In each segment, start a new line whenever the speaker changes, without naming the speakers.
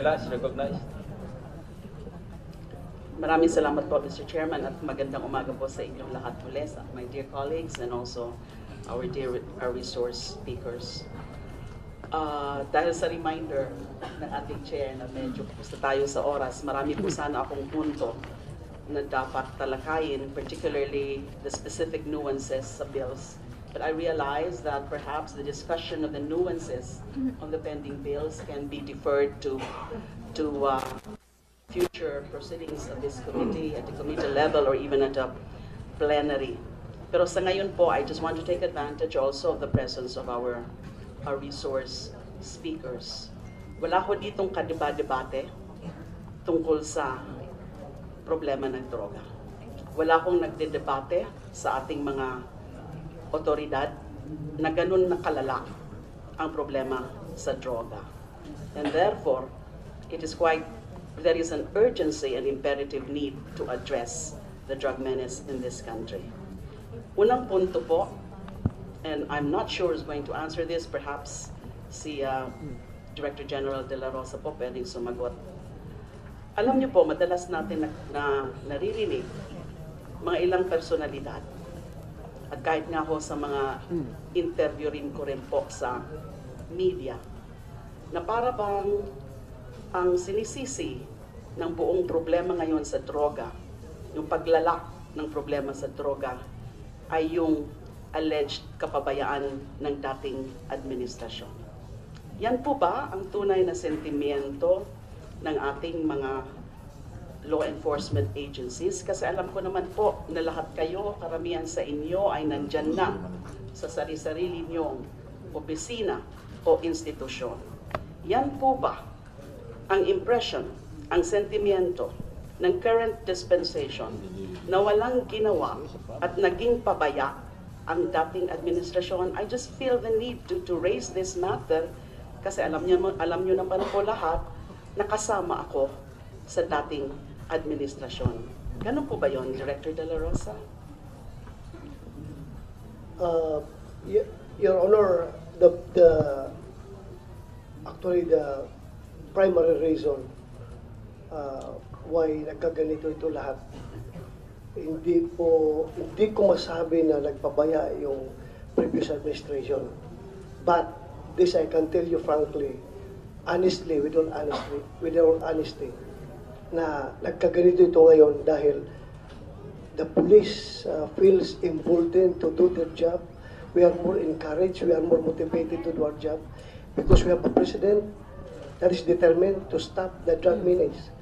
Recognized.
Maraming salamat po, Mr. Chairman, at magandang umaga po sa inyong lahat muli, my dear colleagues and also our resource speakers. Dahil sa reminder ng ating chair na medyo gusto tayo sa oras, marami po sana akong punto na dapat talakayin, particularly the specific nuances sa bills. But I realize that perhaps the discussion of the nuances of the pending bills can be deferred to future proceedings of this committee at the committee level or even at a plenary. Pero sa ngayon po, I just want to take advantage also of the presence of our resource speakers. Wala ko ditong kadeba-debate tungkol sa problema ng droga. Wala akong nagdedebate sa ating mga otoridad na ganun na kalala ang problema sa droga. And therefore, there is an urgency and imperative need to address the drug menace in this country. Unang punto po, and I'm not sure who's going to answer this, perhaps si Director General De La Rosa po pwedeng sumagot. Alam niyo po, madalas natin na naririnig mga ilang personalidad at kahit nga ho sa mga interview rin ko rin po sa media na para bang ang sinisisi ng buong problema ngayon sa droga, yung paglala ng problema sa droga ay yung alleged kapabayaan ng dating administrasyon. Yan po ba ang tunay na sentimiento ng ating mga law enforcement agencies? Kasi alam ko naman po na lahat kayo, karamihan sa inyo ay nandyan na sa sarili-sarili niyong opisina o institusyon. Yan po ba ang impression, ang sentimiento ng current dispensation na walang ginawa at naging pabaya ang dating administrasyon? I just feel the need to raise this matter kasi alam niyo naman po lahat na kasama ako sa dating administrasyon. Ganun po ba yon, Director De La Rosa?
Your Honor, actually the primary reason why nagkaganito ito lahat, hindi ko masabi na nagpabaya yung previous administration. But this I can tell you frankly, honestly, with all honesty, na nagkaganito ito ngayon dahil the police feels emboldened to do their job. We are more encouraged, we are more motivated to do our job because we have a president that is determined to stop the drug menace.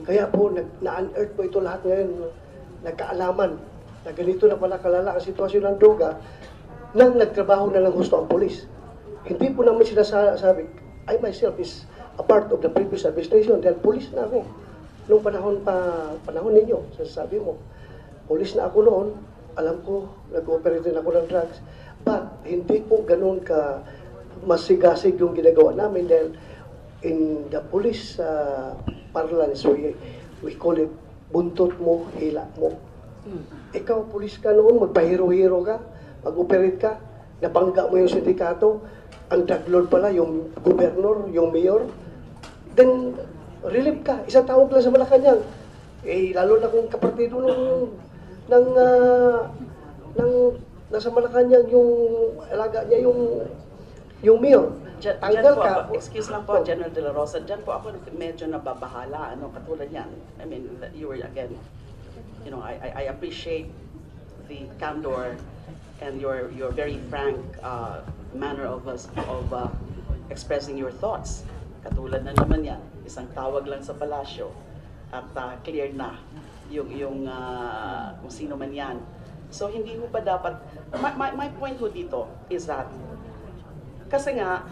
Kaya po, na-unearth po ito lahat ngayon, nagkaalaman na ganito na pala kalala ang sitwasyon ng droga nang nagtrabaho na lang gusto ang police. Hindi po namin sinasabi, I myself is a part of the previous administration dahil police na ako. Nung panahon ninyo, sasabi mo, police na ako noon, alam ko, nag-ooperate din ako ng drugs, but hindi po ganun ka masigasig yung ginagawa namin dahil in the police parlance, we call it buntot mo, hila mo. Ikaw, police ka noon, magpahiro-hiro ka, mag-operate ka, nabangga mo yung sindikato, ang drug lord pala, yung gobernur, yung mayor, then relieve ka, isang taon lang sa Malacanang. Lalo na kung kapartido nasa Malacanang yung alaga niya yung mayor. Tanggal ka.
Excuse lang po, General De La Rosa, dyan po ako medyo nababahala, katulad yan. I mean, you were again, I appreciate the candor and your very frank manner of expressing your thoughts. Katulad na naman yan, isang tawag lang sa palasyo at clear na yung kung sino man yan. So hindi mo pa dapat, my point ho dito is that, kasi nga,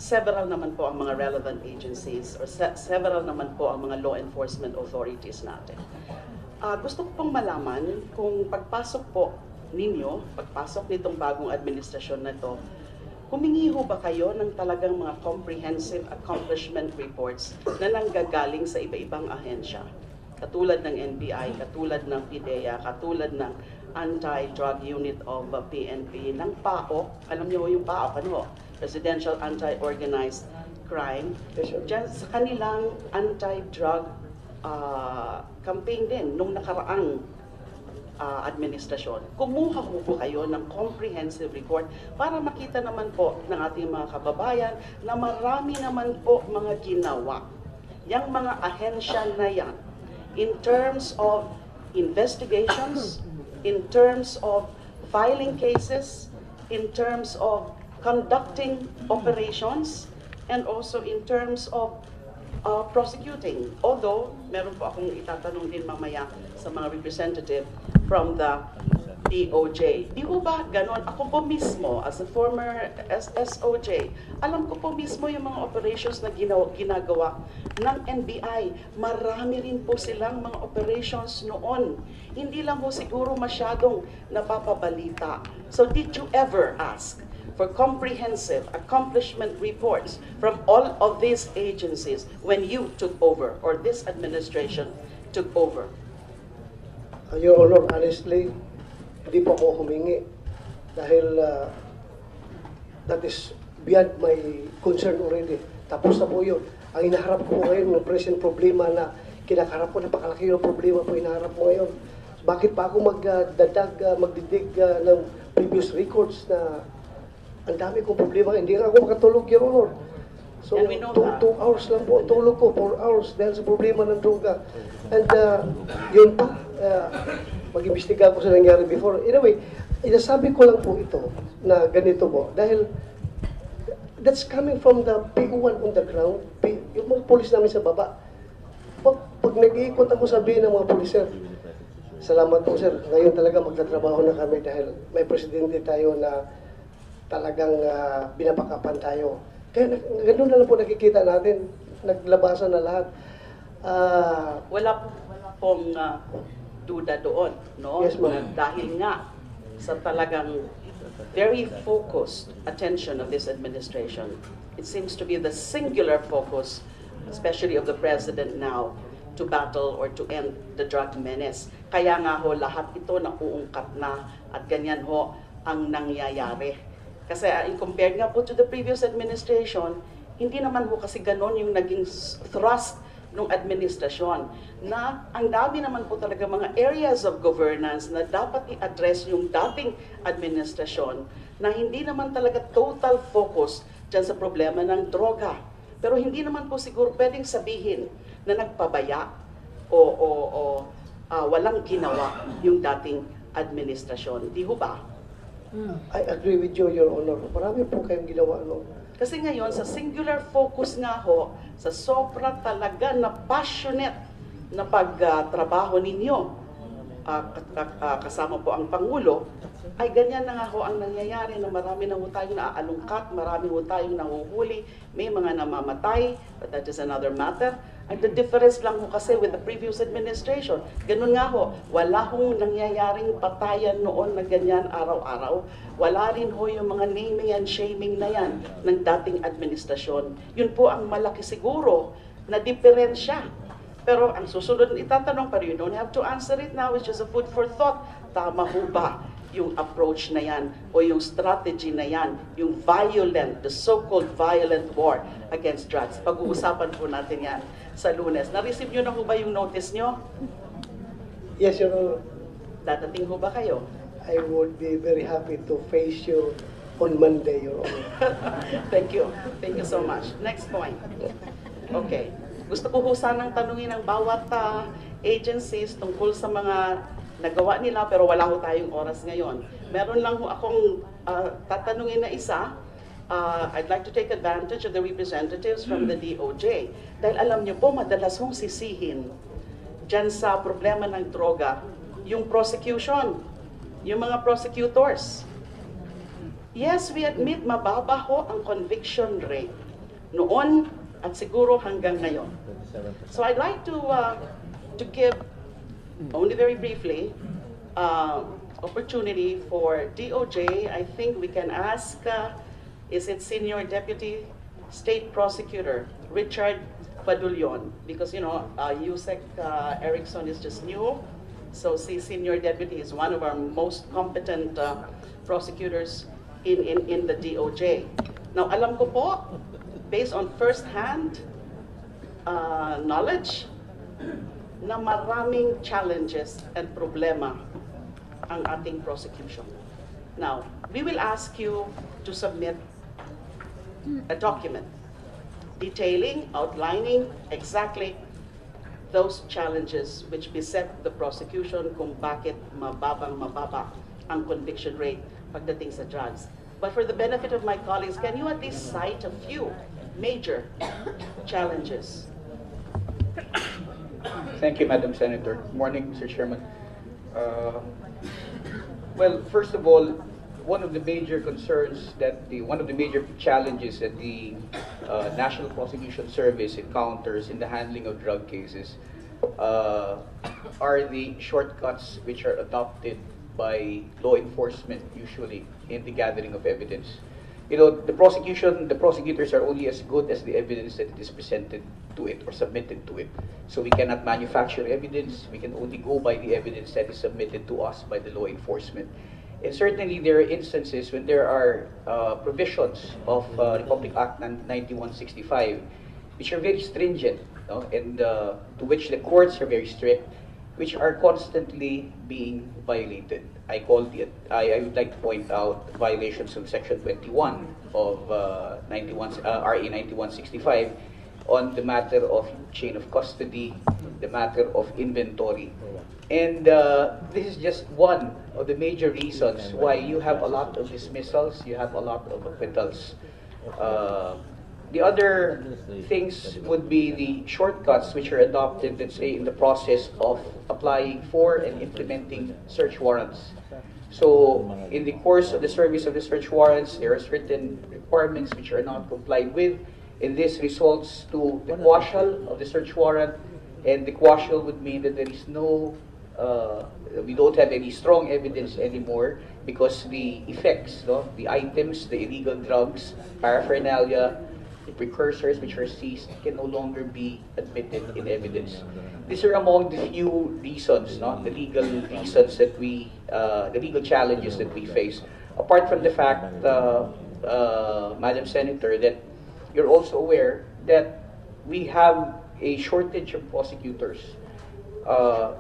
several naman po ang mga relevant agencies or several naman po ang mga law enforcement authorities natin. Gusto ko pong malaman kung pagpasok po ninyo, pagpasok nitong bagong administrasyon na to, humingi ho ba kayo ng talagang mga comprehensive accomplishment reports na nanggagaling sa iba-ibang ahensya? Katulad ng NBI, katulad ng PIDEA, katulad ng Anti-Drug Unit of PNP, ng PAOK. Alam niyo yung PAOK, ano? Presidential Anti-Organized crime,
Yes, sir.
dyan sa kanilang anti-drug campaign din nung nakaraang administrasyon. Kumuha po kayo ng comprehensive report para makita naman po ng ating mga kababayan na marami naman po mga ginawa. Yang mga ahensya na yan, in terms of investigations, in terms of filing cases, in terms of conducting operations, and also in terms of prosecuting. Although, meron po akong itatanong din mamaya sa mga representative from the DOJ. Di ko ba ganon? Ako po mismo, as a former SOJ, alam ko po mismo yung mga operations na ginagawa ng NBI. Marami rin po silang mga operations noon. Hindi lang po siguro masyadong napapabalita. So did you ever ask for comprehensive accomplishment reports from all of these agencies when you took over, or this administration took over?
Your Honor, honestly, hindi po ako humingi dahil that is beyond my concern already. Tapos na po yun. Ang hinaharap ko ngayon, ng present problema na kinakarap ko, napakalaki yung problema po hinaharap ko ngayon. Bakit pa ako magdidig ng previous records na ang dami kong problema, hindi nga ako makatulog, Your Honor. So,
And we know
2
that.
hours lang po ang tulog ko, 4 hours dahil sa problema ng droga. And yun pa, mag-imbestiga ko sa nangyari before. Anyway, inasabi ko lang po ito na ganito po dahil that's coming from the PO1 on the ground, yung mga polis namin sa baba. Pag nag-iikot ako sabihin ng mga polis, sir, salamat po sir, ngayon talaga magtatrabaho na kami dahil may presidente tayo na talagang binapakapan tayo. Kaya ganoon na lang po nakikita natin, naglabasan na lahat.
Wala pong duda doon, no?
Yes, ma'am.
Dahil nga sa talagang very focused attention of this administration, it seems to be the singular focus, especially of the president now, to battle or to end the drug menace. Kaya nga ho, lahat ito nauungkat na at ganyan ho ang nangyayari. Kasi compared nga po to the previous administration, hindi naman ho kasi ganon yung naging thrust ng administrasyon na ang dami naman po talaga mga areas of governance na dapat i-address yung dating administrasyon na hindi naman talaga total focus dyan sa problema ng droga. Pero hindi naman po siguro pwedeng sabihin na nagpabaya o walang ginawa yung dating administrasyon. Di ho ba?
I agree with you, Your Honor. Marami po kayong ginawa, no?
Kasi ngayon, sa singular focus nga ho, sa sobra talaga na passionate na pagtrabaho ninyo, kasama po ang Pangulo, ay ganyan na nga ho ang nangyayari na marami na ho tayong naaalungkat, marami ho tayong nahuhuli, may mga namamatay, but that is another matter. And the difference lang ho kasi with the previous administration, ganun nga ho, wala hong nangyayaring patayan noon na ganyan araw-araw. Wala rin ho yung mga naming and shaming na yan ng dating administrasyon. Yun po ang malaki siguro na diferensya. Pero ang susunod na itatanong, pero you don't have to answer it now, it's just a food for thought. Tama ho ba yung approach na yan o yung strategy na yan, yung violent, the so-called violent war against drugs? Pag-uusapan po natin yan sa Lunes. Na-receive nyo na ho ba yung notice nyo?
Yes, Your Honor.
Dadating ho ba kayo?
I would be very happy to face you on Monday, Your Honor.
Thank you. Thank you so much. Next point. Okay. Gusto ko ho sanang tanungin ang bawat agencies tungkol sa mga nagawa nila pero wala ho tayong oras ngayon. Meron lang ho akong tatanungin na isa. I'd like to take advantage of the representatives from the DOJ. Dahil alam niyo po, madalas hong sisihin dyan sa problema ng droga, yung prosecution, yung mga prosecutors. Yes, we admit mababa ho ang conviction rate noon at siguro hanggang ngayon. So I'd like to give, only very briefly, opportunity for DOJ. I think we can ask, is it Senior Deputy State Prosecutor Richard Padulyon? Because, you know, Yusek Erickson is just new. So si Senior Deputy is one of our most competent prosecutors in the DOJ. Now, alam ko po based on first-hand knowledge na maraming challenges and problema ang ating prosecution. Now, we will ask you to submit a document detailing, outlining exactly those challenges which beset the prosecution kung bakit mababa ang conviction rate pagdating sa drugs. But for the benefit of my colleagues, can you at least cite a few major challenges?
Thank you, Madam Senator. Morning, Mr. Chairman. Well, first of all, one of the major concerns one of the major challenges that the National Prosecution Service encounters in the handling of drug cases are the shortcuts which are adopted by law enforcement, usually in the gathering of evidence. You know, the prosecutors are only as good as the evidence that it is presented to it or submitted to it. So we cannot manufacture evidence. We can only go by the evidence that is submitted to us by the law enforcement. And certainly there are instances when there are provisions of Republic Act 9165 which are very stringent, no? And to which the courts are very strict, which are constantly being violated. I would like to point out violations of Section 21 of RA 9165 on the matter of chain of custody, the matter of inventory. And this is just one of the major reasons why you have a lot of dismissals, you have a lot of acquittals. The other things would be the shortcuts which are adopted, let's say, in the process of applying for and implementing search warrants. So, in the course of the service of the search warrants, there are certain requirements which are not complied with, and this results to the quashal of the search warrant, and the quashal would mean that there is no, we don't have any strong evidence anymore because the effects, no, the items, the illegal drugs, paraphernalia, the precursors which are seized can no longer be admitted in evidence. These are among the few reasons, no, the legal reasons that the legal challenges that we face. Apart from the fact, Madam Senator, that you're also aware that we have a shortage of prosecutors.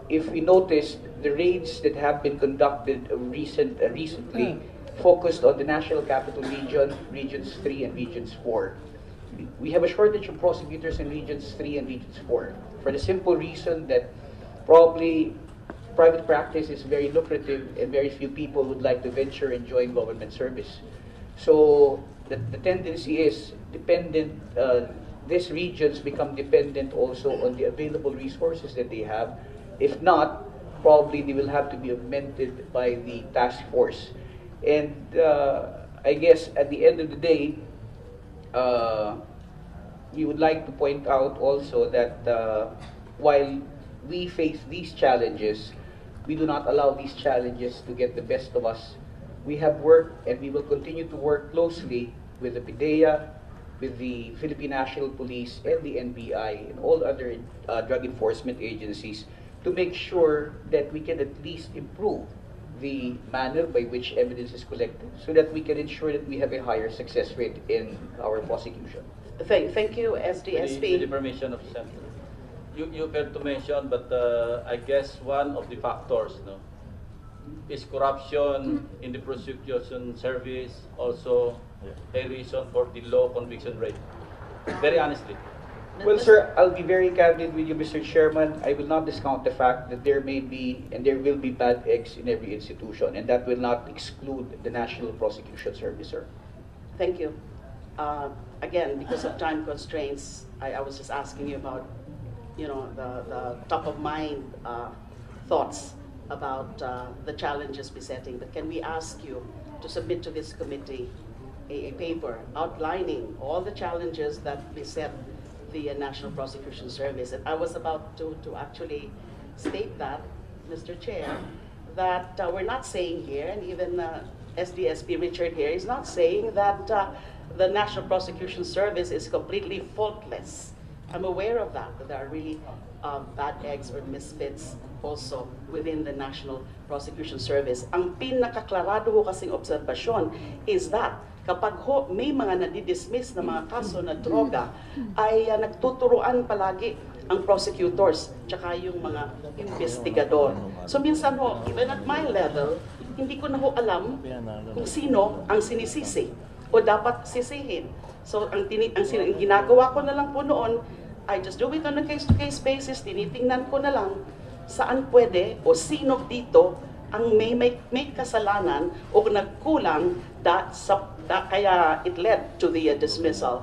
If we notice, the raids that have been conducted recently focused on the National Capital Region, Regions 3 and Regions 4. We have a shortage of prosecutors in Regions 3 and Regions 4 for the simple reason that probably private practice is very lucrative and very few people would like to venture and join government service. So the tendency is these regions become dependent also on the available resources that they have. If not, probably they will have to be augmented by the task force. And I guess at the end of the day, we would like to point out also that while we face these challenges, we do not allow these challenges to get the best of us. We have worked and we will continue to work closely with the PIDEA, with the Philippine National Police and the NBI and all other drug enforcement agencies to make sure that we can at least improve the manner by which evidence is collected so that we can ensure that we have a higher success rate in our prosecution.
Thank you, SDSP.
With the permission of the Senator. You failed to mention, but I guess one of the factors, no, is corruption in the prosecution service, also a reason for the low conviction rate. Very honestly.
Well, sir, I'll be very candid with you, Mr. Chairman. I will not discount the fact that there may be and there will be bad eggs in every institution, and that will not exclude the National Prosecution Service, sir.
Thank you. Again, because of time constraints, I was just asking you about, you know, the top of mind thoughts about the challenges besetting. But can we ask you to submit to this committee a paper outlining all the challenges that beset the National Prosecution Service? And I was about to actually state that, Mr. Chair, that we're not saying here, and even SDSP Richard here is not saying that the National Prosecution Service is completely faultless. I'm aware of that there are really bad eggs or misfits also within the National Prosecution Service. Ang pinakaklarado ko kasing obserbasyon is that kapag may mga nadidismiss na mga kaso na droga, ay nagtuturuan palagi ang prosecutors tsaka yung mga investigador. So minsan even at my level, hindi ko na alam kung sino ang sinisisi o dapat sisihin. So ang ginagawa ko na lang po noon, I just do it on a case-to-case basis, tinitingnan ko na lang saan pwede o sino dito ang may kasalanan o nagkulang kaya it led to the dismissal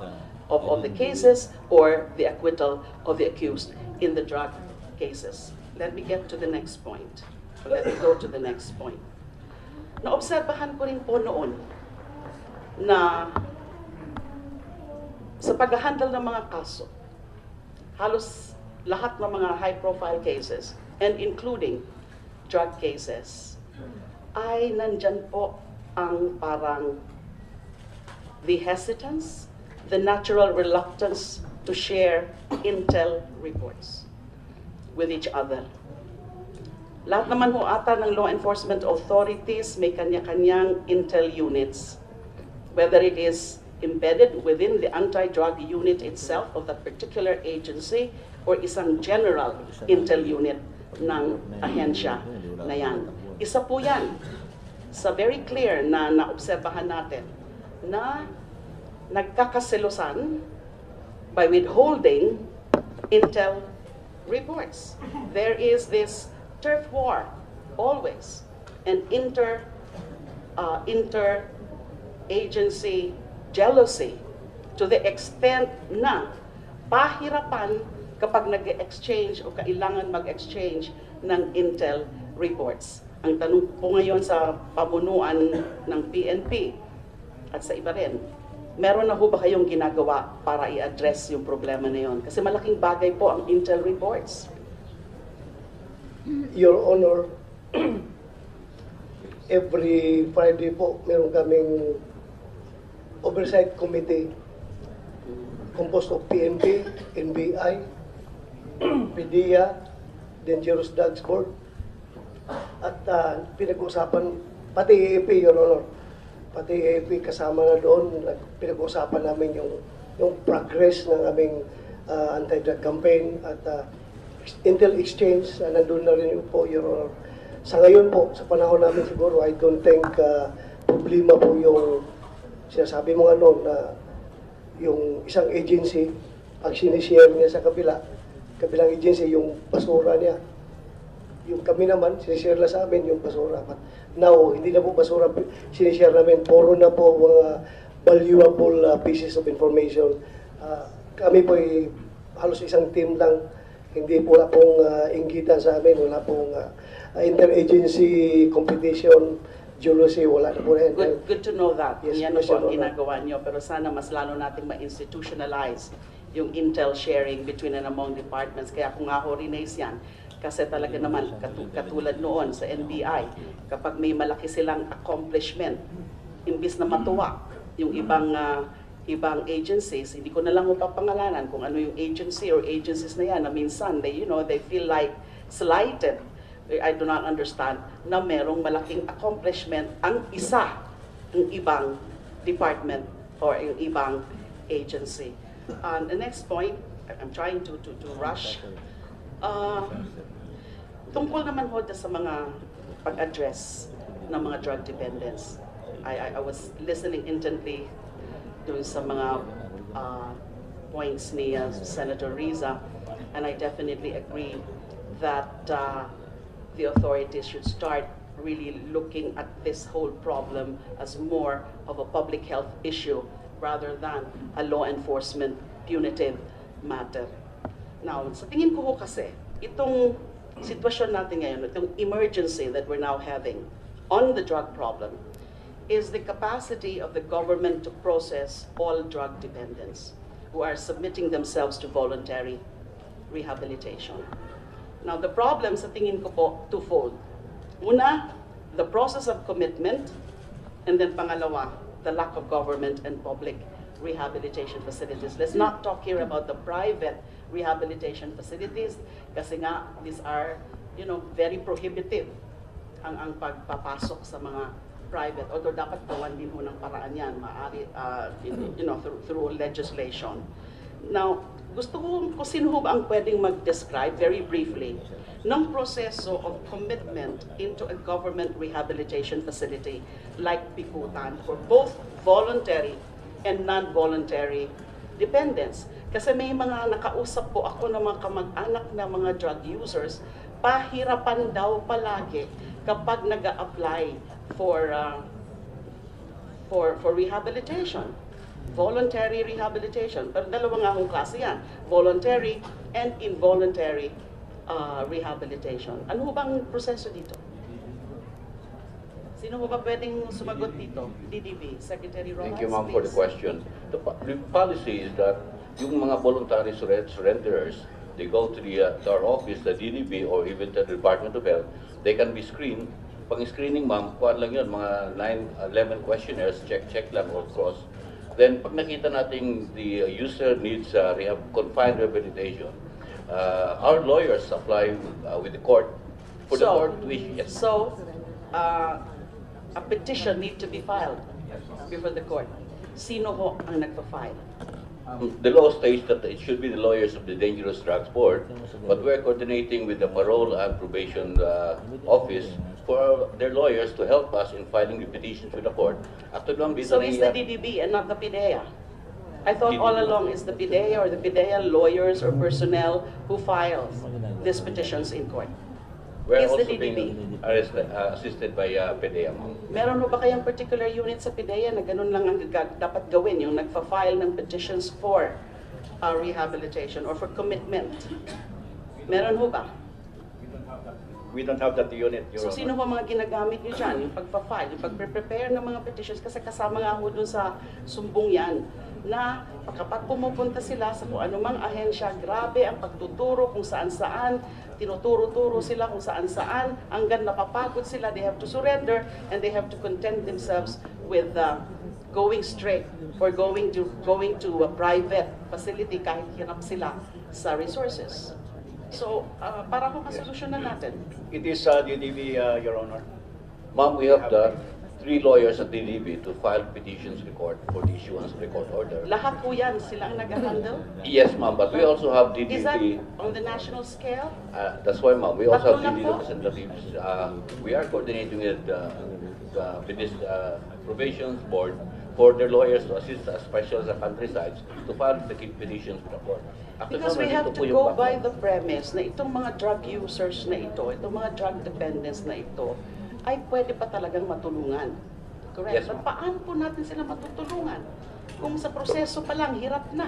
of the cases or the acquittal of the accused in the drug cases. Let me get to the next point. Let me go to the next point. Naobserbahan ko rin po noon na sa pag-handle ng mga kaso, halos lahat ng mga high-profile cases and including drug cases, ay nandyan po ang parang the hesitance, the natural reluctance to share intel reports with each other. Lahat naman ho ata ng law enforcement authorities may kanya-kanyang intel units, whether it is embedded within the anti-drug unit itself of that particular agency or isang general intel unit ng ahensya na yan. Isa po yan sa very clear na naobserbahan natin na nagkakaselosan by withholding intel reports. There is this turf war always, and inter-agency jealousy to the extent na pahirapan kapag nag-exchange o kailangan mag-exchange ng intel reports. Ang tanong po ngayon sa pamunuan ng PNP at sa iba rin, meron na ho ba kayong ginagawa para i-address yung problema na yun? Kasi malaking bagay po ang intel reports.
Your Honor, every Friday po, meron kaming oversight committee composed of PNP, NBI, PDEA, Dangerous Drugs Board, at pinag-uusapan, pati AAP, Your Honor, pati AAP kasama na doon, pinag-uusapan namin yung progress ng aming anti-drug campaign at intel exchange, nandun na rin po, Your Honor. Sa ngayon po, sa panahon namin siguro, I don't think problema po yung sinasabi mo nga noon na yung isang agency, ang sinishare niya sa kabilang agency, yung basura niya. Yung kami naman, sinishare lang sa amin yung basura. But now, hindi na po basura sinishare namin, puro na po mga valuable pieces of information. Kami po ay halos isang team lang, hindi po wala pong inggitan sa amin, wala pong interagency competition, jealousy, wala na po rin.
Good to know that.
Yes,
Yan na po ang
Honor.
ginagawa nyo. Pero sana mas lalo nating ma-institutionalize yung intel sharing between and among departments. Kaya kung ako rinaise yan, kasi talaga naman, katulad noon sa NBI, kapag may malaki silang accomplishment, imbis na matuwa yung ibang agencies, hindi ko na lang mapapangalanan kung ano yung agency or agencies na yan, na minsan, they feel like slighted. I do not understand na merong malaking accomplishment ang ibang department or yung ibang agency. The next point, I'm trying to rush. Tungkol naman ho sa mga pag-address ng mga drug dependents. I was listening intently dun sa mga points ni Senator Riza, and I definitely agree that the authorities should start really looking at this whole problem as more of a public health issue rather than a law enforcement punitive matter. Now, sa tingin ko kasi, itong sitwasyon natin ngayon, itong emergency that we're now having on the drug problem, is the capacity of the government to process all drug dependents who are submitting themselves to voluntary rehabilitation. Now, the problem sa tingin ko po, twofold. Una, the process of commitment, and then pangalawa, the lack of government and public rehabilitation facilities. Let's not talk here about the private rehabilitation facilities kasi nga, these are, very prohibitive ang pagpapasok sa mga private, although dapat gawan din ho ng paraan yan, maaari, through legislation. Now, gusto ko kung sino ho ba ang pwedeng mag-describe very briefly ng proseso of commitment into a government rehabilitation facility like Bikutan for both voluntary and non-voluntary dependents. Kasi may mga nakausap po ako ng mga kamag-anak na mga drug users, pahirapan daw palagi kapag nag-a-apply for rehabilitation. Voluntary rehabilitation. Pero dalawa nga akong klase yan. Voluntary and involuntary rehabilitation. Ano ho bang proseso dito? Sino ho ba pwedeng sumagot dito? DDB, Secretary Rojas,
Thank you, ma'am, for the
please.
question. The policy is that yung mga voluntary surrenderers, they go to to our office, the DDB, or even to the Department of Health. They can be screened. Pang screening, ma'am, kuwan lang yun, mga 11 questionnaires, check lang or cross. Then, pag nakita natin the user needs confined rehabilitation, our lawyers apply with the court for the court to issue. Yes.
So, a petition need to be filed before the court. Sino ho ang nagpa-file?
The law states that it should be the lawyers of the Dangerous Drugs Board, but we're coordinating with the Parole and Probation Office for their lawyers to help us in filing the petitions with the court.
So it's the DDB and not the PIDEA? I thought all along it's the PIDEA or the PIDEA lawyers or personnel who files these petitions in court.
We're
It's the
also being assisted by PDEA, ma'am.
Meron mo ba kayang particular unit sa PIDEA na ganun lang ang dapat gawin, yung nagfa-file ng petitions for rehabilitation or for commitment? Meron ho ba?
We don't have that unit, Your
So
Honor.
sino ba mga ginagamit nyo dyan? Yung pagpa-file, yung pagpre-prepare ng mga petitions, kasi kasama nga ho dun sa sumbong yan, na kapag pumupunta sila sa kung anumang ahensya, grabe ang pagtuturo kung saan-saan, tinuturo-turo sila kung saan-saan, hanggang napapagod sila, they have to surrender, and they have to content themselves with going straight or going to a private facility kahit hirap sila sa resources. So, para kung kasolusyonan natin.
It is DDB, Your Honor.
Ma'am, we have the 3 lawyers at DDB to file petitions to the court for the issuance of the court order.
Lahat po yan, sila ang nag-handle?
Yes, ma'am, but we also have
Is that
DDB.
on the national scale?
That's why, ma'am, we also have
Tatlo lang
DDB
po?
representatives. We are coordinating with this Probation Board for their lawyers to assist us, especially sa countrysides, to file the petitions with the court. Actually,
Because
ma'am,
we have
nandito
to
po yung
go
background.
by the premise na itong mga drug users na ito, itong mga drug dependents na ito, ay pwede pa talagang matulungan. Correct?
Yes,
But
ma'am.
paano po natin sila matutulungan? Kung sa proseso pa lang, hirap na.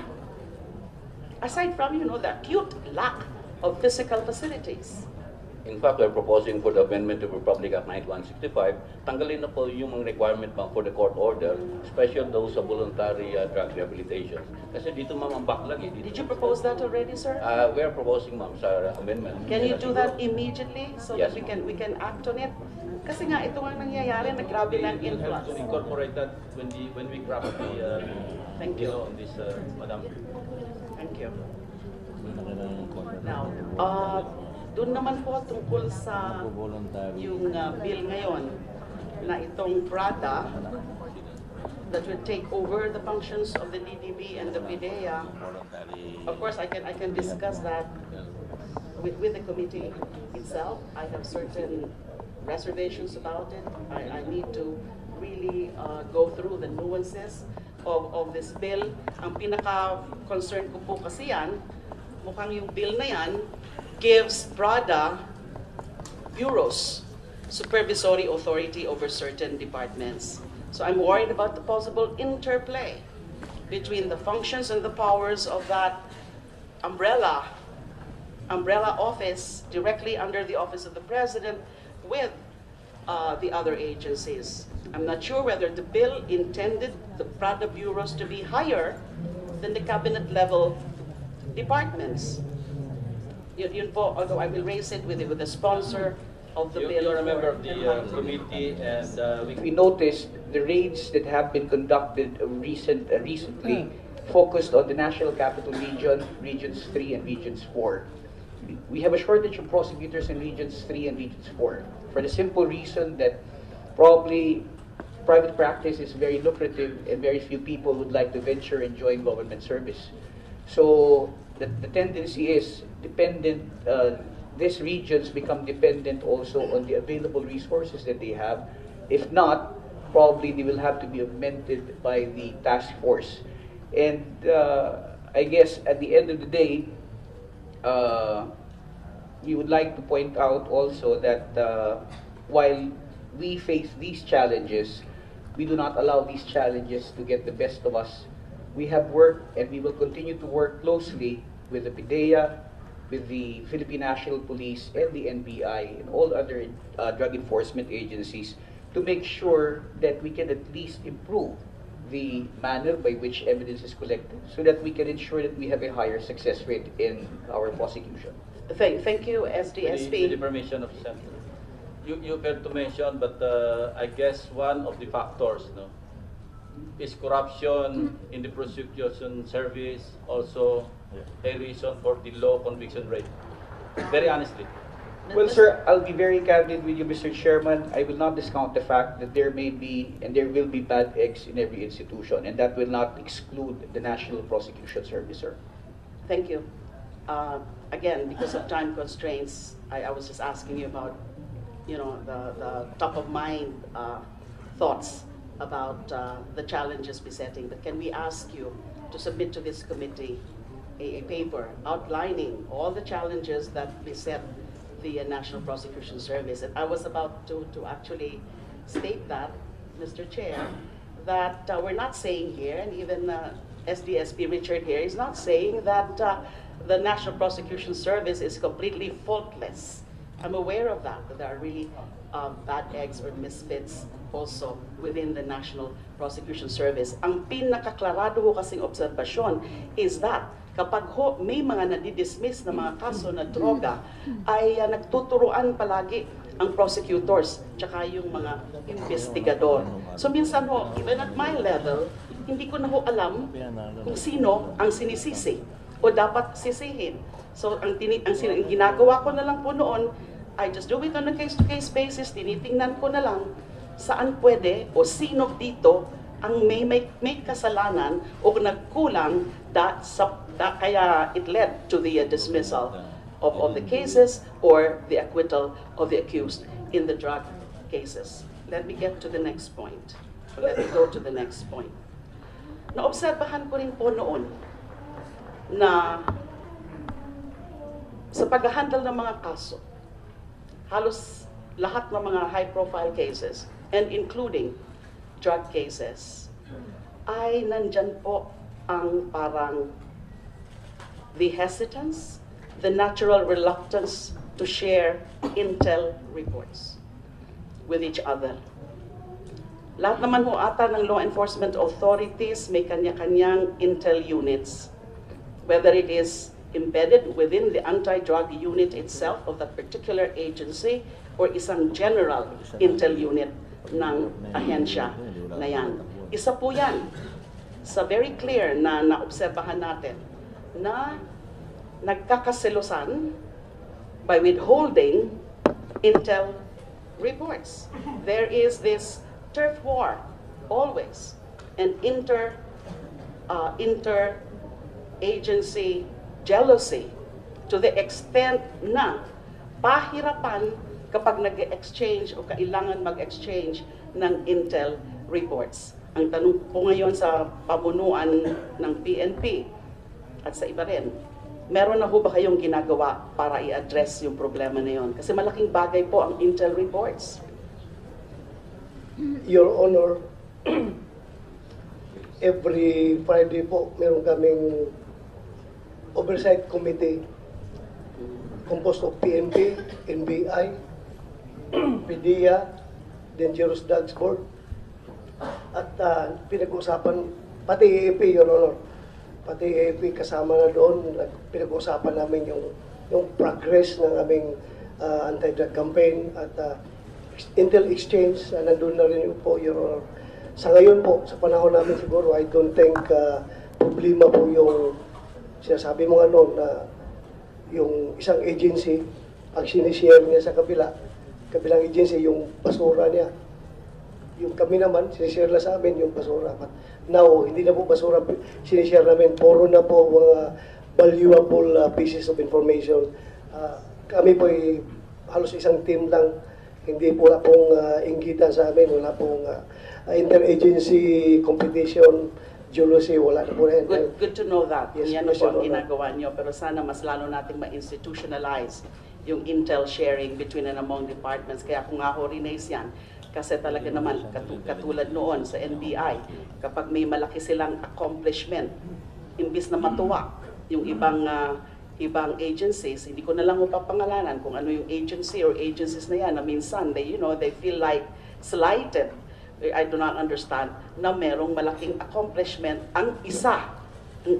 Aside from, the acute lack of physical facilities.
In fact, we're proposing for the amendment of Republic Act 9165, tanggalin na po yung mga requirement, ma'am, for the court order, especially those sa voluntary drug rehabilitation. Kasi dito, ma'am, ang backlog eh.
Did you propose that already, sir?
We are proposing, ma'am, sa amendment.
Can you do that immediately so
Yes,
that we can act on it? Kasi nga, ito nga nangyayari, naggrabe lang
We have
influx.
to incorporate that when we craft the
Thank you.
law on this, Madam.
Thank you. Now, doon naman po tungkol sa yung bill ngayon na itong PRADA that will take over the functions of the DDB and the PIDEA. Of course, I can discuss that with the committee itself. I have certain reservations about it. I need to really go through the nuances of this bill. Ang pinaka-concern ko po kasi yan, mukhang yung bill na yan gives PRADA bureaus supervisory authority over certain departments. So I'm worried about the possible interplay between the functions and the powers of that umbrella office directly under the office of the president with the other agencies. I'm not sure whether the bill intended the PRADA bureaus to be higher than the cabinet level departments. Yun po, although I will raise it with the sponsor of the bill.
You're a member of the committee, and
We noticed the raids that have been conducted recently focused on the National Capital Region, Regions 3 and Regions 4. We have a shortage of prosecutors in Regions 3 and Regions 4 for the simple reason that probably private practice is very lucrative and very few people would like to venture and join government service. So the tendency is these regions become dependent also on the available resources that they have. If not, probably they will have to be augmented by the task force. And I guess at the end of the day, we would like to point out also that while we face these challenges, we do not allow these challenges to get the best of us. We have worked and we will continue to work closely with the PIDEA, with the Philippine National Police and the NBI and all other drug enforcement agencies to make sure that we can at least improve the manner by which evidence is collected so that we can ensure that we have a higher success rate in our prosecution.
Thank you,
With
SDSP.
the permission of the Senator. You failed to mention, but I guess one of the factors, no, is corruption in the prosecution service, also a reason for the low conviction rate. Very honestly.
Well, sir, I'll be very candid with you, Mr. Chairman. I will not discount the fact that there may be and there will be bad eggs in every institution, and that will not exclude the National Prosecution Service, sir.
Thank you. Again, because of time constraints, I was just asking you about, the top of mind thoughts about the challenges besetting. But can we ask you to submit to this committee a paper outlining all the challenges that beset the National Prosecution Service? And I was about to actually state that, Mr. Chair, that we're not saying here, and even SDSP Richard here is not saying that the National Prosecution Service is completely faultless. I'm aware of that there are really bad eggs or misfits also within the National Prosecution Service. Ang pinakaklarado ho kasing obserbasyon is that kapag ho may mga nadidismiss na mga kaso na droga, ay nagtuturuan palagi ang prosecutors tsaka yung mga investigador. So minsan ho, even at my level, hindi ko na ho alam kung sino ang sinisisi o dapat sisihin. So ang ginagawa ko na lang po noon, I just do it on a case-to-case basis, tinitingnan ko na lang saan pwede o sino dito ang may kasalanan o nagkulang kaya it led to the dismissal of the cases or the acquittal of the accused in the drug cases. Let me get to the next point. Let me go to the next point. Naobserbahan ko rin po noon na sa pag-handle ng mga kaso, halos lahat ng mga high-profile cases, and including drug cases, ay nandyan po ang parang the hesitance, the natural reluctance to share intel reports with each other. Lahat naman ho ata ng law enforcement authorities may kanya-kanyang intel units, whether it is embedded within the anti-drug unit itself of that particular agency or isang general intel unit ng ahensya na yan. Isa po yan sa very clear na naobserbahan natin na nagkakaselosan by withholding intel reports. There is this turf war always, and inter-agency jealousy to the extent na pahirapan kapag nag-exchange o kailangan mag-exchange ng intel reports. Ang tanong po ngayon sa pamunuan ng PNP at sa iba rin, meron na ho ba kayong ginagawa para i-address yung problema na yun? Kasi malaking bagay po ang intel reports.
Your Honor, every Friday po, meron kaming oversight committee composed of PNP, NBI, PIDEA, Dangerous Drugs Board, at pinag-uusapan, pati AAP, Your Honor, pati AAP kasama na doon, pinag-uusapan namin yung progress ng aming anti-drug campaign at intel exchange, nandun na rin po, Your Honor. Sa ngayon po, sa panahon namin siguro, I don't think problema po yung sinasabi mo nga noon na yung isang agency, ang sinishare niya sa kabilang agency, yung basura niya, yung kami naman, sinishare lang sa amin yung basura. But now, hindi na po basura sinishare namin. Puro na po mga valuable pieces of information. Kami po ay halos isang team lang. Hindi po wala pong inggitan sa amin. Wala pong interagency competition, jealousy, wala na po rin.
Good to know that.
Yes,
Yan na po ang
Commissioner.
ginagawa nyo. Pero sana mas lalo nating ma-institutionalize yung intel sharing between and among departments. Kaya kung ako rinaise yan, kasi talaga naman, katulad noon sa NBI, kapag may malaki silang accomplishment, imbis na matuwa yung ibang agencies, hindi ko na lang mapapangalanan kung ano yung agency or agencies na yan, na minsan, they feel like slighted. I do not understand na merong malaking accomplishment ang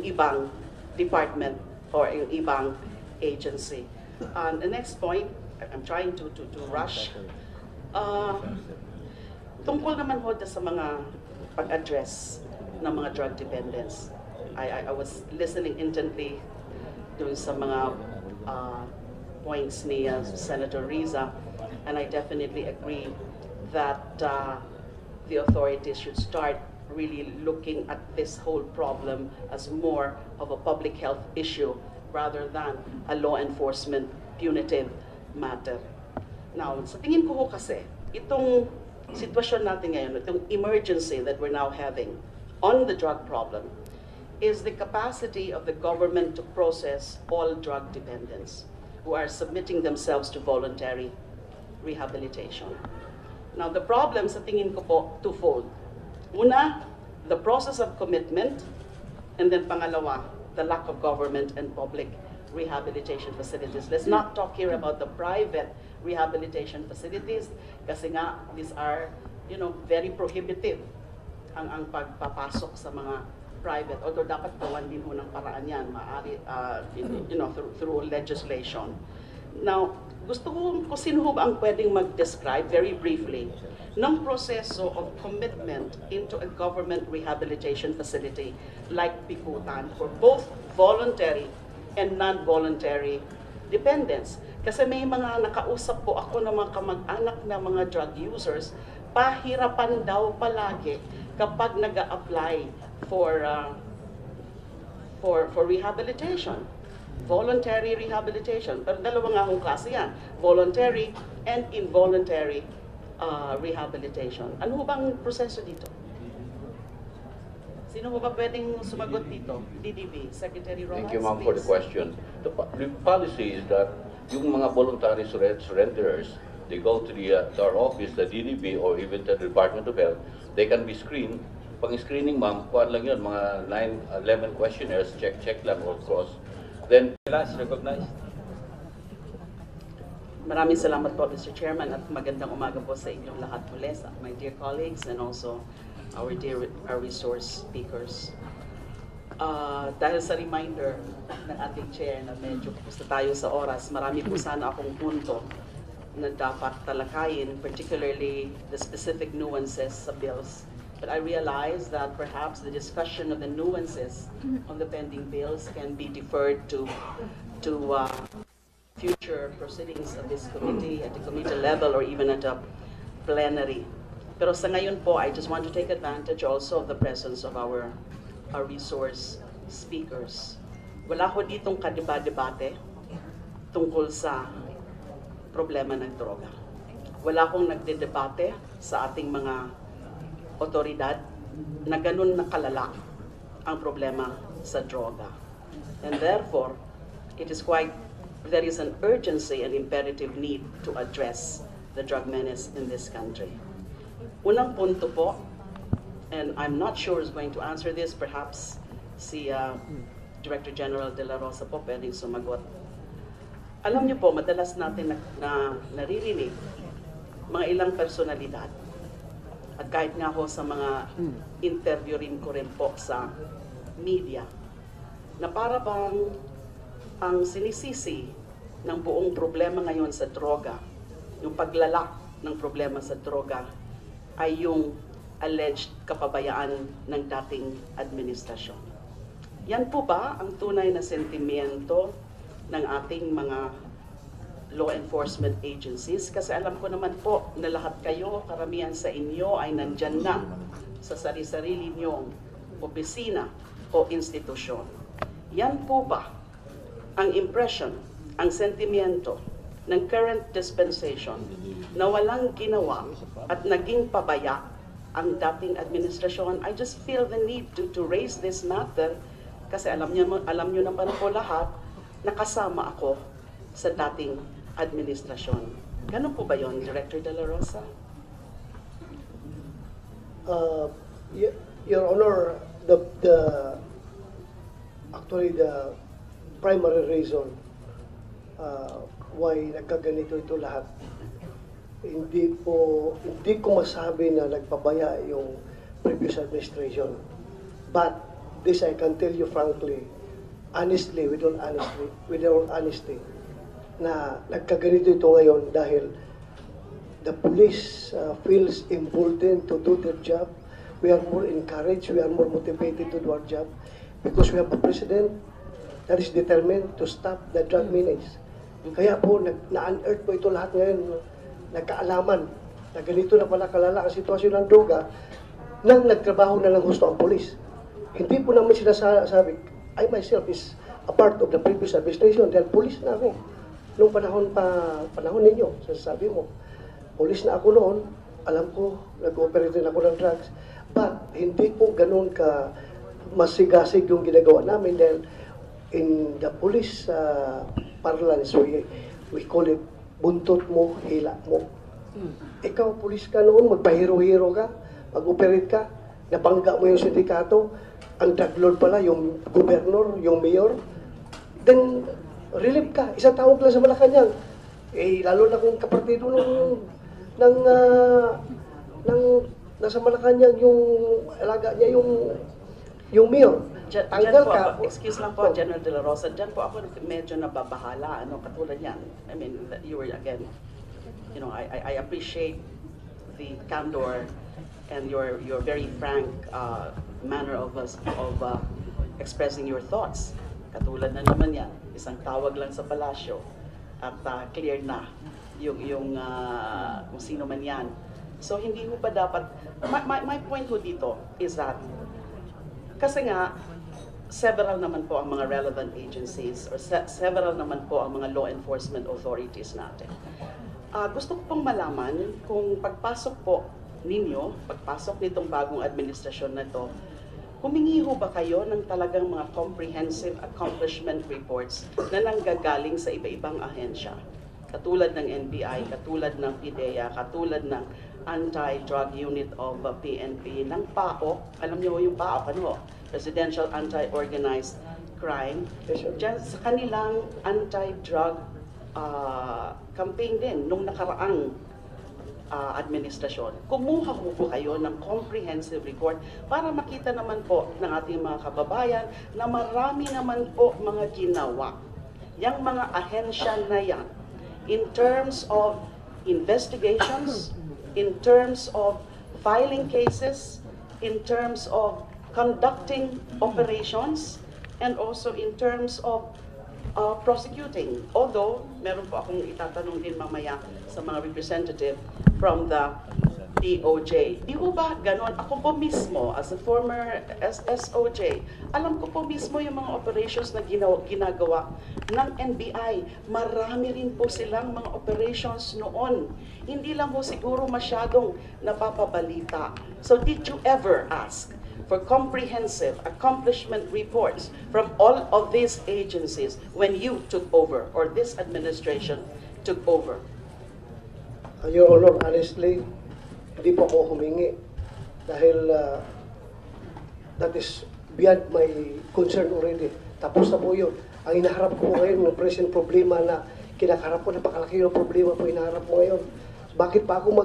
ibang department or yung ibang agency. The next point, I'm trying to rush. Tungkol naman ho sa mga pag-address ng mga drug dependents. I was listening intently dun sa mga points ni Senator Riza, and I definitely agree that the authorities should start really looking at this whole problem as more of a public health issue rather than a law enforcement punitive matter. Now, sa tingin ko kasi, itong sitwasyon natin ngayon, itong emergency that we're now having on the drug problem, is the capacity of the government to process all drug dependents who are submitting themselves to voluntary rehabilitation. Now, the problem sa tingin ko po, twofold. Una, the process of commitment, and then pangalawa, the lack of government and public rehabilitation facilities. Let's not talk here about the private rehabilitation facilities kasi nga, these are, very prohibitive ang pagpapasok sa mga private, although dapat gawan din ho ng paraan yan, maaari, through legislation. Now, gusto ko kung sino ho ba ang pwedeng mag-describe very briefly ng proseso of commitment into a government rehabilitation facility like Bikutan for both voluntary and non-voluntary dependents. Kasi may mga nakausap po ako ng mga kamag-anak na mga drug users, pahirapan daw palagi kapag nag-a-apply for rehabilitation. Voluntary rehabilitation. Pero dalawa nga akong klase yan. Voluntary and involuntary rehabilitation. Ano ho bang proseso dito? Sino ho ba pwedeng sumagot dito? DDB, Secretary Rojas,
Thank you, ma'am, for the
please.
question. The policy is that yung mga voluntary surrenderers, they go to our office, the DDB, or even to the Department of Health, they can be screened. Pang-screening, ma'am, kuhaan lang yun, mga 11 questionnaires, check lang or cross. Then,
Last recognized.
Maraming salamat po, Mr. Chairman, at magandang umaga po sa inyong lahat muli, my dear colleagues and also our resource speakers. Dahil sa reminder ng ating chair na medyo kapusta tayo sa oras, marami po sana akong punto na dapat talakayin, particularly the specific nuances sa bills. But I realize that perhaps the discussion of the nuances on the pending bills can be deferred to future proceedings of this committee at the committee level or even at a plenary. Pero sa ngayon po, I just want to take advantage also of the presence of our resource speakers. Wala ko ditong kadeba-debate tungkol sa problema ng droga. Wala akong nagdedebate sa ating mga otoridad na ganun na kalala ang problema sa droga. And therefore, there is an urgency and imperative need to address the drug menace in this country. Unang punto po, and I'm not sure who's going to answer this, perhaps si Director General De La Rosa po pwedeng sumagot. Alam niyo po, madalas natin na naririnig mga ilang personalidad at kahit nga ho sa mga interview rin ko rin po sa media na para bang ang sinisisi ng buong problema ngayon sa droga, yung paglala ng problema sa droga ay yung alleged kapabayaan ng dating administrasyon. Yan po ba ang tunay na sentimiento ng ating mga law enforcement agencies? Kasi alam ko naman po na lahat kayo, karamihan sa inyo ay nandyan na sa sarili-sarili niyong opisina o institusyon. Yan po ba ang impression, ang sentimiento ng current dispensation na walang ginawa at naging pabaya ang dating administrasyon? I just feel the need to raise this matter kasi alam niyo naman po lahat, nakasama ako sa dating administrasyon. Ganun po ba yon, Director De La Rosa?
Your Honor, actually the primary reason why nagkaganito ito lahat, hindi ko masabi na nagpabaya yung previous administration. But this I can tell you frankly, honestly, with all honesty, na nagkaganito ito ngayon dahil the police feels emboldened to do their job. We are more encouraged, we are more motivated to do our job because we have a president that is determined to stop the drug menace. Kaya po, na-unearth po ito lahat ngayon, nagkaalaman na ganito na pala kalala ang sitwasyon ng droga nang nagtrabaho na lang gusto ang polis. Hindi po namin sinasabi, I myself is a part of the previous administration dahil polis na ako. Nung panahon ninyo, sasabi mo, polis na ako noon, alam ko, nag-operate din ako ng drugs, but hindi po ganun ka masigasig yung ginagawa namin dahil in the police parlance, we call it buntot mo, hila mo. Ikaw, pulis ka noon, magpahiro-hiro ka, mag-operate ka, napangga mo yung sindikato, ang drug lord pala, yung gobernador, yung mayor, then relieve ka, isang taon lang sa Malacanang. Eh, lalo na kung kapartido ng nasa Malacanang yung alaga niya yung mayor. Tanggal ka.
Excuse lang po, General De La Rosa, dyan po ako medyo nababahala, katulad yan. I mean, you were again, I appreciate the candor and your very frank manner of expressing your thoughts. Katulad na naman yan, isang tawag lang sa palasyo at clear na yung kung sino man yan. So hindi mo pa dapat, my point ho dito is that, kasi nga, several naman po ang mga relevant agencies or several naman po ang mga law enforcement authorities natin. Gusto ko pong malaman kung pagpasok po ninyo, pagpasok nitong bagong administrasyon na ito, humingi ho ba kayo ng talagang mga comprehensive accomplishment reports na nanggagaling sa iba-ibang ahensya? Katulad ng NBI, katulad ng PIDEA, katulad ng Anti-Drug Unit of PNP, ng PAOK. Alam niyo yung PAOK, ano? Presidential Anti-Organized Crime. Diyan sa kanilang anti-drug campaign din nung nakaraang administrasyon. Kumuha mo po kayo ng comprehensive report para makita naman po ng ating mga kababayan na marami naman po mga ginawa. Yang mga ahensya na yan, in terms of investigations, in terms of filing cases, in terms of conducting operations, and also in terms of prosecuting. Although, meron po akong itatanong din mamaya sa mga representative from the DOJ. Di ko ba ganon? Ako po mismo, as a former SOJ, alam ko po mismo yung mga operations na ginagawa ng NBI. Marami rin po silang mga operations noon. Hindi lang po siguro masyadong napapabalita. So did you ever ask for comprehensive accomplishment reports from all of these agencies when you took over, or this administration took over?
Your Honor, honestly, hindi po ako humingi dahil that is beyond my concern already. Tapos na po yun. Ang inaharap ko ngayon, ng present problema na kinakarap ko, napakalaki yung problema po inaharap ko ngayon. Bakit pa ako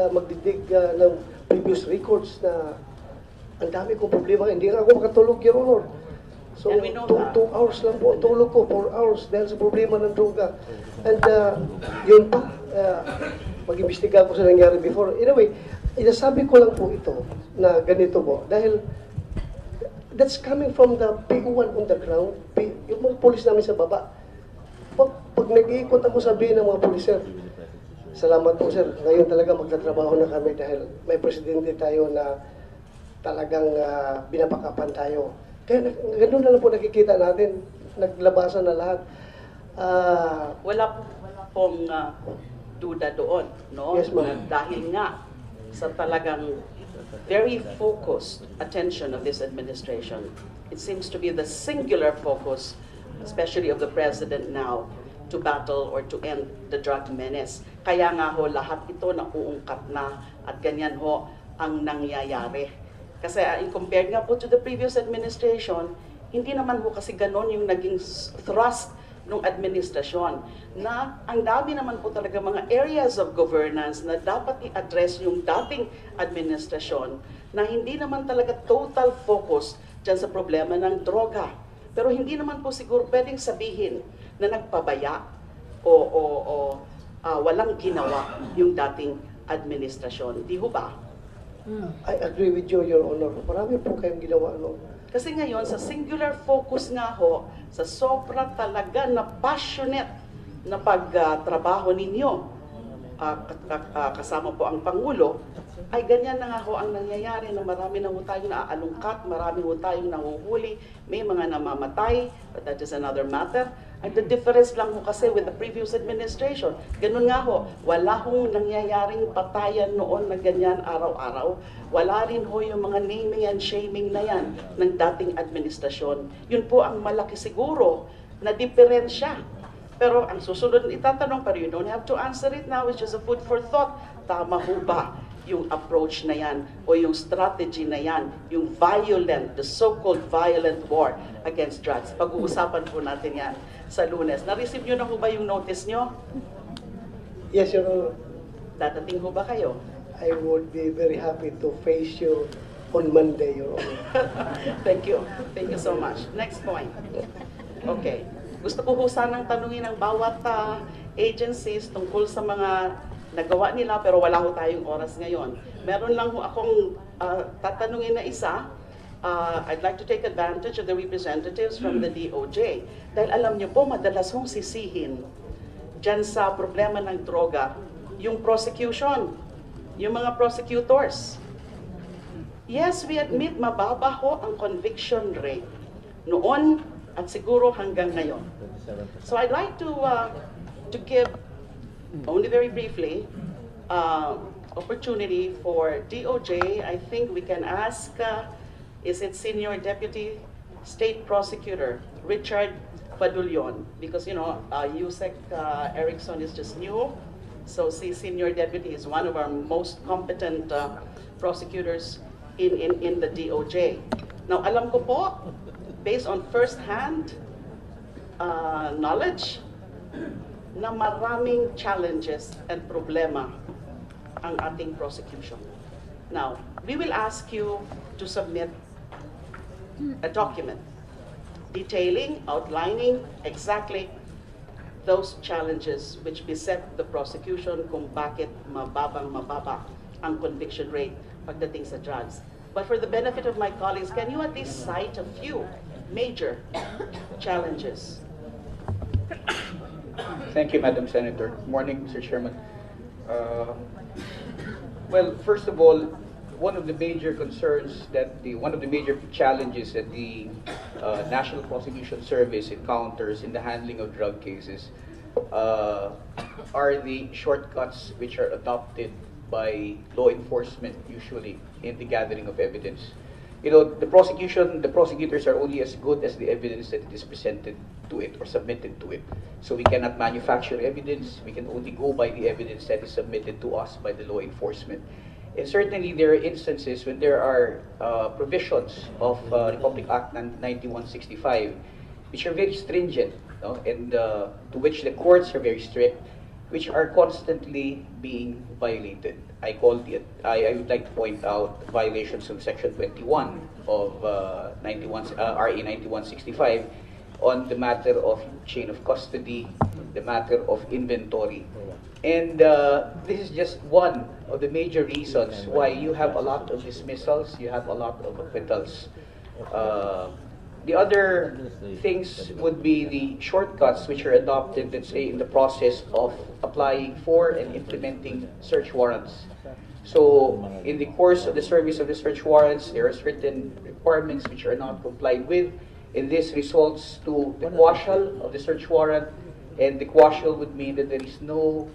magdidig ng previous records na ang dami kong problema, hindi nga ako makatulog, Your Honor. So, 2 hours lang po tulog ko, 4 hours dahil sa problema ng droga. And yun pa, mag-imbestiga ko sa nangyari before. Anyway, inasabi ko lang po ito na ganito po, dahil that's coming from the PO1 on the ground, yung mga police namin sa baba. Pag pag nag-iikot ako sabihin ng mga pulis, sir, salamat po sir, ngayon talaga magtatrabaho na kami dahil may presidente tayo na talagang binapakapan tayo. Kaya ganoon na lang po nakikita natin, naglabasan na lahat.
Wala pong duda doon, no?
Yes, ma'am.
Dahil nga sa talagang very focused attention of this administration, it seems to be the singular focus, especially of the president now, to battle or to end the drug menace. Kaya nga ho, lahat ito nauungkat na at ganyan ho ang nangyayari. Kasi compared nga po to the previous administration, hindi naman ho kasi ganon yung naging thrust ng administrasyon na ang dami naman po talaga mga areas of governance na dapat i-address yung dating administrasyon na hindi naman talaga total focus dyan sa problema ng droga. Pero hindi naman po siguro pwedeng sabihin na nagpabaya o walang ginawa yung dating administrasyon. Di ho ba?
I agree with you, Your Honor. Marami po kayong ginawa, no?
Kasi ngayon, sa singular focus nga ho, sa sobra talaga na passionate na pagtrabaho ninyo, kasama po ang Pangulo, ay ganyan na nga ho ang nangyayari na marami na ho tayong naaalungkat, marami ho tayong nahuhuli, may mga namamatay, but that is another matter. And the difference lang ho kasi with the previous administration, ganun nga ho, wala hong nangyayaring patayan noon na ganyan araw-araw. Wala rin ho yung mga naming and shaming na yan ng dating administrasyon. Yun po ang malaki siguro na diferensya. Pero ang susunod na itatanong, pero you don't have to answer it now, it's just a food for thought. Tama ho ba yung approach na yan o yung strategy na yan, yung violent, the so-called violent war against drugs? Pag-uusapan po natin yan sa Lunes. Na-receive nyo na ho ba yung notice nyo?
Yes, Your Honor.
Dadating ho ba kayo?
I would be very happy to face you on Monday, Your Honor.
Thank you. Thank you so much. Next point. Okay. Gusto ko ho sanang tanungin ang bawat agencies tungkol sa mga nagawa nila pero wala ho tayong oras ngayon. Meron lang ho akong tatanungin na isa. I'd like to take advantage of the representatives from the DOJ. Dahil alam niyo po, madalas hong sisihin dyan sa problema ng droga, yung prosecution, yung mga prosecutors. Yes, we admit mababa ho ang conviction rate noon at siguro hanggang ngayon. So I'd like to give, only very briefly, opportunity for DOJ. I think we can ask, is it Senior Deputy State Prosecutor Richard Padulyon? Because, you know, Yusek Erickson is just new. So si Senior Deputy is one of our most competent prosecutors in the DOJ. Now, alam ko po, based on first-hand knowledge, na maraming challenges and problema ang ating prosecution. Now, we will ask you to submit a document detailing, outlining exactly those challenges which beset the prosecution kung bakit mababa ang conviction rate pagdating sa drugs. But for the benefit of my colleagues, can you at least cite a few major challenges?
Thank you, Madam Senator. Morning, Mr. Chairman. Well, first of all, one of the major concerns one of the major challenges that the National Prosecution Service encounters in the handling of drug cases are the shortcuts which are adopted by law enforcement usually in the gathering of evidence. You know, the prosecutors are only as good as the evidence that it is presented to it or submitted to it. So we cannot manufacture evidence. We can only go by the evidence that is submitted to us by the law enforcement. And certainly there are instances when there are provisions of Republic Act 9165 which are very stringent, no? And to which the courts are very strict, which are constantly being violated. I would like to point out violations of Section 21 of RA 9165 on the matter of chain of custody, the matter of inventory. And this is just one of the major reasons why you have a lot of dismissals, you have a lot of acquittals. The other things would be the shortcuts which are adopted, let's say, in the process of applying for and implementing search warrants. So, in the course of the service of the search warrants, there are certain requirements which are not complied with, and this results to the quashal of the search warrant, and the quashal would mean that there is no,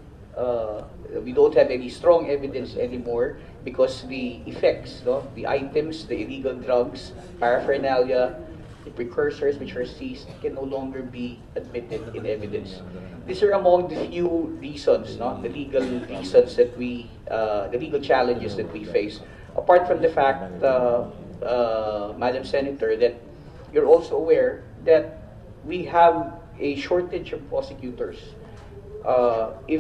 we don't have any strong evidence anymore because the effects, no, the items, the illegal drugs, paraphernalia, the precursors which are seized can no longer be admitted in evidence. These are among the few reasons, no, the legal reasons that we, the legal challenges that we face. Apart from the fact, Madam Senator, that you're also aware that we have a shortage of prosecutors. If